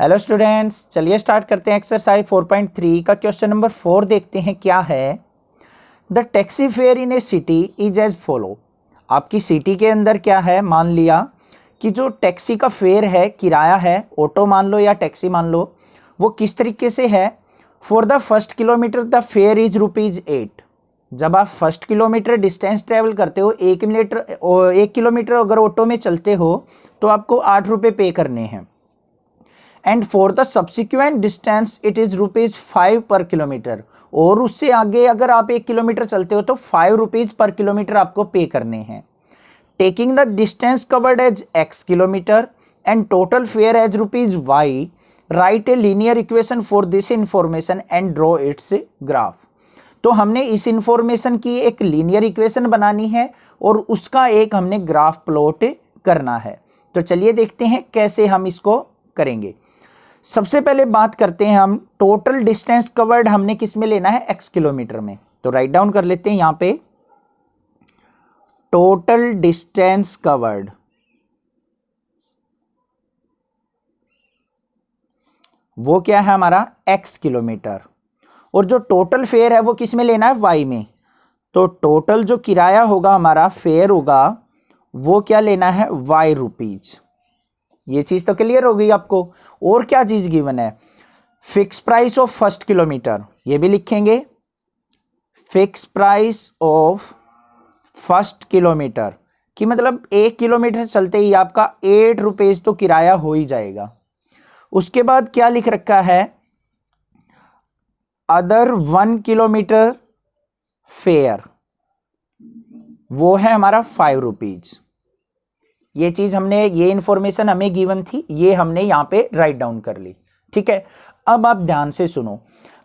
Hello students, चलिए start करते हैं एक्सरसाइज 4.3 का क्वेश्चन नंबर 4 देखते हैं क्या है। The taxi fare in a city is as follow. आपकी सिटी के अंदर क्या है, मान लिया कि जो टैक्सी का फेयर है, किराया है, ऑटो मान लो या टैक्सी मान लो, वो किस तरीके से है। For the first kilometre the fair is ₹8। जब आप फर्स्ट किलोमीटर डिस्टेंस ट्रेवल करते हो, 1 किलोमीटर अगर ऑटो में चलते हो तो आपको ₹8 पे करने हैं। And for the subsequent distance it is ₹5 पर किलोमीटर। और उससे आगे अगर आप 1 किलोमीटर चलते हो तो ₹5 पर किलोमीटर आपको पे करने हैं। Taking the distance covered as x kilometre and total fare as ₹y, write a linear equation for this information and draw its graph. तो हमने इस इंफॉर्मेशन की एक लीनियर इक्वेशन बनानी है और उसका एक हमने ग्राफ प्लॉट करना है। तो चलिए देखते हैं कैसे हम इसको करेंगे। सबसे पहले बात करते हैं हम टोटल डिस्टेंस कवर्ड हमने किस में लेना है, x किलोमीटर में। तो राइट डाउन कर लेते हैं यहां पे टोटल डिस्टेंस कवर्ड, वो क्या है हमारा x किलोमीटर। और जो टोटल फेयर है वो किस में लेना है, y में। तो टोटल जो किराया होगा हमारा, फेयर होगा, वो क्या लेना है, ₹y। ये चीज तो क्लियर हो गई आपको। और क्या चीज गिवन है, fix price of first kilometre, ये भी लिखेंगे। Fix price of first kilometre कि मतलब 1 किलोमीटर चलते ही आपका ₹8 तो किराया हो ही जाएगा। उसके बाद क्या लिख रखा है, अदर 1 किलोमीटर फेयर, वो है हमारा ₹5। ये चीज हमने, ये इंफॉर्मेशन हमें गिवन थी, ये हमने यहां पे राइट डाउन कर ली। ठीक है, अब आप ध्यान से सुनो।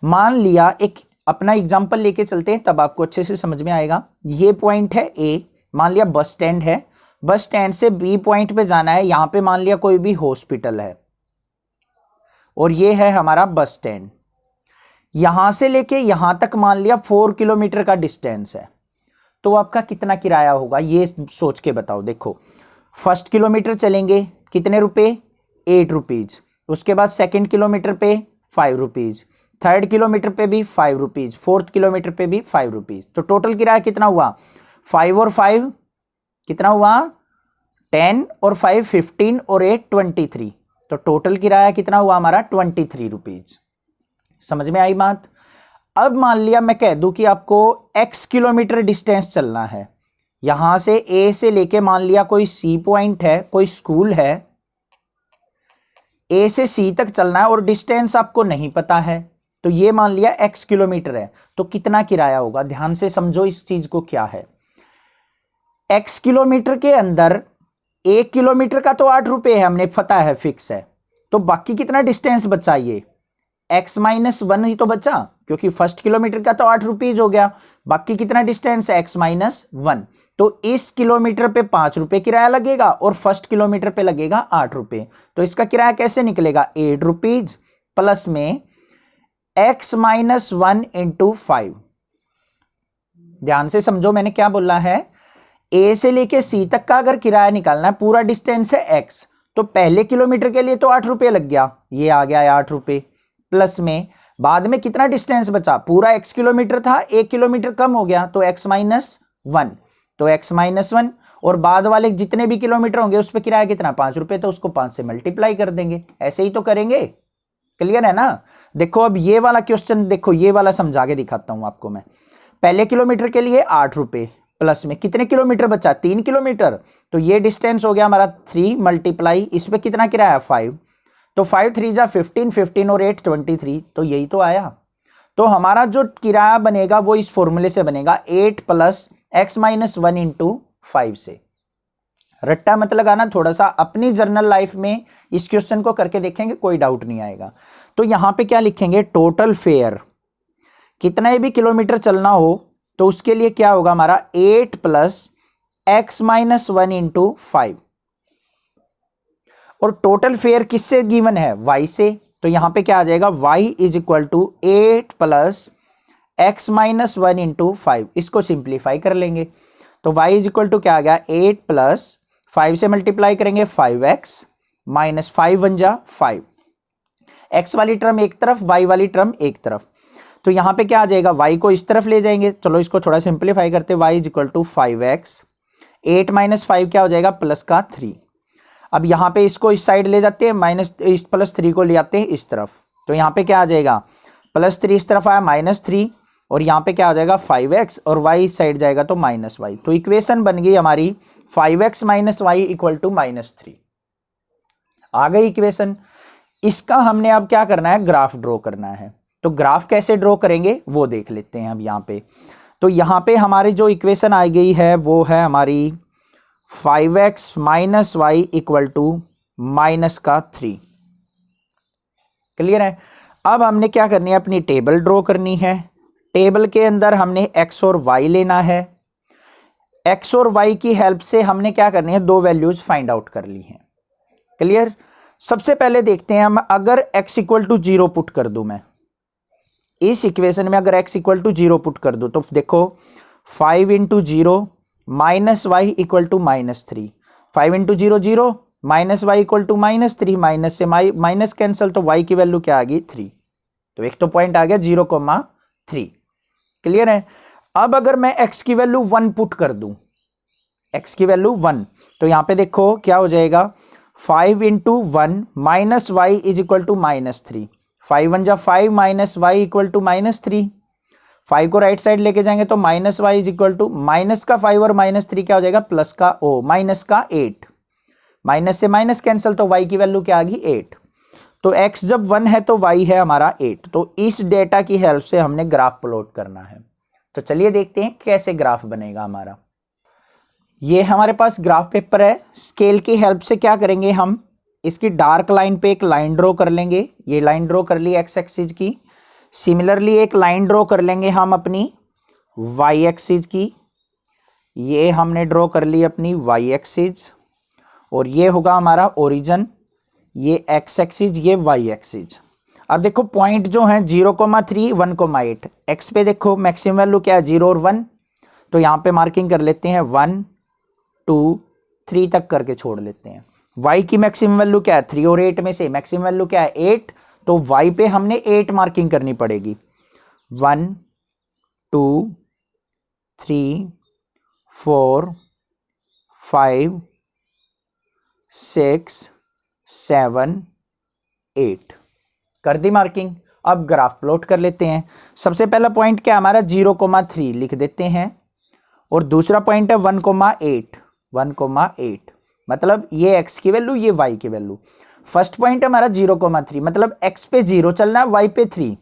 मान लिया एक अपना एग्जांपल लेके चलते हैं, तब आपको अच्छे से समझ में आएगा। ये पॉइंट है ए, मान लिया बस स्टैंड है, बस स्टैंड से बी पॉइंट पे जाना है। यहां पे मान लिया कोई भी हॉस्पिटल है और ये है हमारा बस स्टैंड। यहां से लेके यहां तक मान लिया 4 किलोमीटर का डिस्टेंस है। तो आपका कितना किराया होगा, ये सोच के बताओ। देखो, फर्स्ट किलोमीटर चलेंगे कितने रुपए, ₹8। उसके बाद सेकंड किलोमीटर पे ₹5, थर्ड किलोमीटर पे भी ₹5, फोर्थ किलोमीटर पे भी ₹5। तो टोटल किराया कितना हुआ, 5 और 5 कितना हुआ, 10 और 5 15 और 8 23। तो टोटल किराया कितना हुआ हमारा, ₹23। समझ में आई बात। अब मान लिया मैं कह दूं कि आपको x किलोमीटर डिस्टेंस चलना है। यहां से ए से लेके मान लिया कोई सी पॉइंट है, कोई स्कूल है, ए से सी तक चलना है और डिस्टेंस आपको नहीं पता है। तो ये मान लिया x किलोमीटर है, तो कितना किराया होगा, ध्यान से समझो इस चीज को। क्या है, x किलोमीटर के अंदर 1 किलोमीटर का तो ₹8 है, हमने पता है, फिक्स है। तो बाकी कितना डिस्टेंस बचा, ये x-1 ही तो बचा, क्योंकि फर्स्ट किलोमीटर का तो ₹8 हो गया। बाकी कितना डिस्टेंस है, x-1। तो इस किलोमीटर पे ₹5 किराया लगेगा और फर्स्ट किलोमीटर पे लगेगा ₹8। तो इसका किराया कैसे निकलेगा, ₹8 प्लस में x-1 इंटू 5। ध्यान से समझो मैंने क्या बोला है, ए से लेके सी तक का अगर किराया निकालना है, पूरा डिस्टेंस है x, तो पहले किलोमीटर के लिए तो ₹8 लग गया, ये आ गया ₹8, प्लस में बाद में कितना डिस्टेंस बचा, पूरा x किलोमीटर था, 1 किलोमीटर कम हो गया, तो x-1। तो x-1 और बाद वाले जितने भी किलोमीटर होंगे उस पर किराया कितना, ₹5, तो उसको 5 से मल्टीप्लाई कर देंगे। ऐसे ही तो करेंगे, क्लियर है ना। देखो अब ये वाला क्वेश्चन देखो, ये वाला समझा के दिखाता हूं आपको मैं। पहले किलोमीटर के लिए ₹8 प्लस में कितने किलोमीटर बचा, 3 किलोमीटर। तो ये डिस्टेंस हो गया हमारा 3 मल्टीप्लाई इस पे कितना किराया, 5। तो 5 3 जा 15, 15 और 8 23। तो यही तो आया। तो हमारा जो किराया बनेगा वो इस फॉर्मूले से बनेगा, 8 प्लस x-1 इंटू 5 से। रट्टा मत लगाना, थोड़ा सा अपनी जर्नल लाइफ में इस क्वेश्चन को करके देखेंगे, कोई डाउट नहीं आएगा। तो यहां पे क्या लिखेंगे, टोटल फेयर, कितना भी किलोमीटर चलना हो तो उसके लिए क्या होगा हमारा, 8 प्लस x-1 इंटू 5। और टोटल फेयर किससे गिवन है, y से। तो यहां पे क्या आ जाएगा, y is equal to 8 plus x-1 into 5। इसको सिंप्लीफाई कर लेंगे तो y इज इक्वल टू क्या आ गया, 8 प्लस 5 से मल्टीप्लाई करेंगे 5x माइनस 5 1 जा 5 एक्स वाली टर्म एक तरफ, वाई वाली टर्म एक तरफ। तो यहाँ पे क्या आ जाएगा, वाई को इस तरफ ले जाएंगे, चलो इसको थोड़ा सिंप्लीफाई करते हैं, y is equal to 5x, 8 minus 5 क्या हो जाएगा, प्लस का 3। अब यहाँ पे इसको इस साइड ले जाते हैं, माइनस इस प्लस 3 को ले आते हैं इस तरफ, तो यहाँ पे क्या आ जाएगा, प्लस 3 इस तरफ आया -3, और यहाँ पे क्या हो जाएगा 5x, और y इस साइड जाएगा तो -y। तो इक्वेशन बन गई हमारी 5x minus y equal to -3। आ गई इक्वेशन। इसका हमने अब क्या करना है, ग्राफ ड्रॉ करना है। तो ग्राफ कैसे ड्रॉ करेंगे वो देख लेते हैं अब यहाँ पे। तो यहाँ पे हमारी जो इक्वेशन आ गई है वो है हमारी 5x minus y equal to -3। Clear है। अब हमने क्या करनी है, अपनी टेबल ड्रॉ करनी है। टेबल के अंदर हमने x और y लेना है। x और y की हेल्प से हमने क्या करनी है, दो वैल्यूज फाइंड आउट कर ली हैं। क्लियर। सबसे पहले देखते हैं हम, अगर x इक्वल टू 0 पुट कर दूं मैं इस इक्वेशन में, अगर x इक्वल टू 0 पुट कर दूं तो देखो 5 into 0 minus y equal to -3, 5 into 0 0, minus y equal to -3, minus से माइनस कैंसिल, तो y की वैल्यू क्या आ गई 3। तो एक तो पॉइंट आ गया 0,3। क्लियर है। अब अगर मैं x की वैल्यू 1 पुट कर दूं, x की वैल्यू 1, तो यहां पे देखो क्या हो जाएगा, 5 into 1 minus y is equal to -3, 5 1 जा 5 माइनस वाई इक्वल टू -3, 5 को राइट साइड लेके जाएंगे तो minus y is equal to minus का 5 और -3 क्या हो जाएगा, प्लस का माइनस का 8, माइनस से माइनस कैंसिल, तो y की वैल्यू क्या आ गई 8। तो x जब 1 है तो y है हमारा 8। तो इस डेटा की हेल्प से हमने ग्राफ प्लॉट करना है। तो चलिए देखते हैं कैसे ग्राफ बनेगा हमारा। ये हमारे पास ग्राफ पेपर है। स्केल की हेल्प से क्या करेंगे हम, इसकी डार्क लाइन पे एक लाइन ड्रॉ कर लेंगे। ये लाइन ड्रॉ कर ली x एक्सिस की। सिमिलरली एक लाइन ड्रॉ कर लेंगे हम अपनी y एक्सिस की। ये हमने ड्रॉ कर ली अपनी y एक्सिस, और ये होगा हमारा ओरिजिन, ये x एक्सिस, ये y एक्सिस। अब देखो पॉइंट जो है 0,3 1,8, x पे देखो मैक्सिमम वैल्यू क्या है 0 और 1, तो यहाँ पे मार्किंग कर लेते हैं 1 2 3 तक करके छोड़ लेते हैं। y की मैक्सिमम वैल्यू क्या है 3 और 8 में से मैक्सिमम वैल्यू क्या है 8, तो y पे हमने 8 मार्किंग करनी पड़ेगी। 1 2 3 4 5 6 7 8 कर दी मार्किंग। अब ग्राफ प्लॉट कर लेते हैं। सबसे पहला पॉइंट क्या हमारा 0,3 लिख देते हैं, और दूसरा पॉइंट है 1,8 मतलब ये x की वैल्यू, ये y की वैल्यू। फर्स्ट पॉइंट है हमारा 0,3 मतलब x पे 0 चलना है, y पे 3।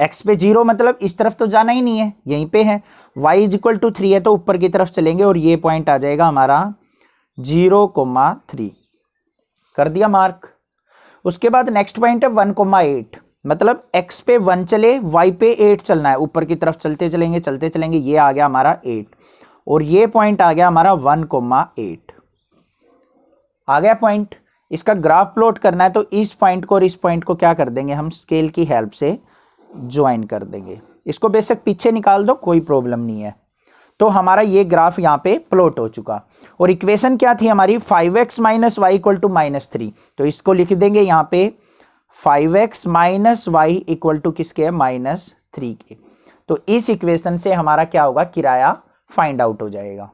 x पे 0 मतलब इस तरफ तो जाना ही नहीं है, यहीं पे है। y इज इक्वल टू 3 है तो ऊपर की तरफ चलेंगे, और ये पॉइंट आ जाएगा हमारा 0,3। कर दिया मार्क। उसके बाद नेक्स्ट पॉइंट है 1,8 मतलब x पे 1 चले, y पे 8 चलना है, ऊपर की तरफ चलते चलेंगे, ये आ गया हमारा 8, और ये पॉइंट आ गया हमारा 1,8 आ गया पॉइंट। इसका ग्राफ प्लॉट करना है तो इस पॉइंट को और इस पॉइंट को क्या कर देंगे हम, स्केल की हेल्प से ज्वाइन कर देंगे। इसको बेशक पीछे निकाल दो, कोई प्रॉब्लम नहीं है। तो हमारा ये ग्राफ यहाँ पे प्लॉट हो चुका। और इक्वेशन क्या थी हमारी, 5x minus y equal to -3, तो इसको लिख देंगे यहाँ पे 5x minus y equal to किसके है, -3 के। तो इस इक्वेशन से हमारा क्या होगा, किराया फाइंड आउट हो जाएगा।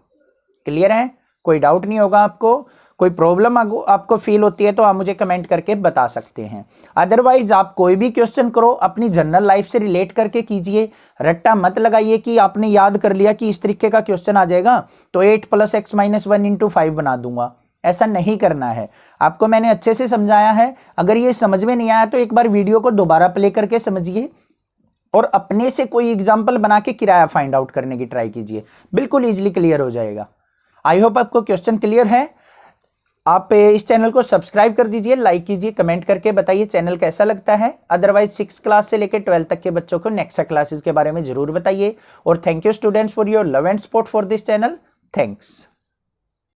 क्लियर है, कोई डाउट नहीं होगा आपको। कोई प्रॉब्लम आपको फील होती है तो आप मुझे कमेंट करके बता सकते हैं। अदरवाइज आप कोई भी क्वेश्चन करो अपनी जनरल लाइफ से रिलेट करके कीजिए। रट्टा मत लगाइए कि आपने याद कर लिया कि इस तरीके का क्वेश्चन आ जाएगा तो 8 + x - 1 × 5 बना दूंगा। ऐसा नहीं करना है। आपको मैंने अच्छे से समझाया है। अगर ये समझ में नहीं आया तो एक बार वीडियो को दोबारा प्ले करके समझिए और अपने से कोई एग्जाम्पल बना के किराया फाइंड आउट करने की ट्राई कीजिए, बिल्कुल इजीली क्लियर हो जाएगा। आई होप आपको क्वेश्चन क्लियर है। आप इस चैनल को सब्सक्राइब कर दीजिए, लाइक कीजिए, कमेंट करके बताइए चैनल कैसा लगता है। अदरवाइज 6 क्लास से लेकर 12 तक के बच्चों को नेक्स्ट क्लासेस के बारे में जरूर बताइए। और thank you students for your love and support for this channel. Thanks.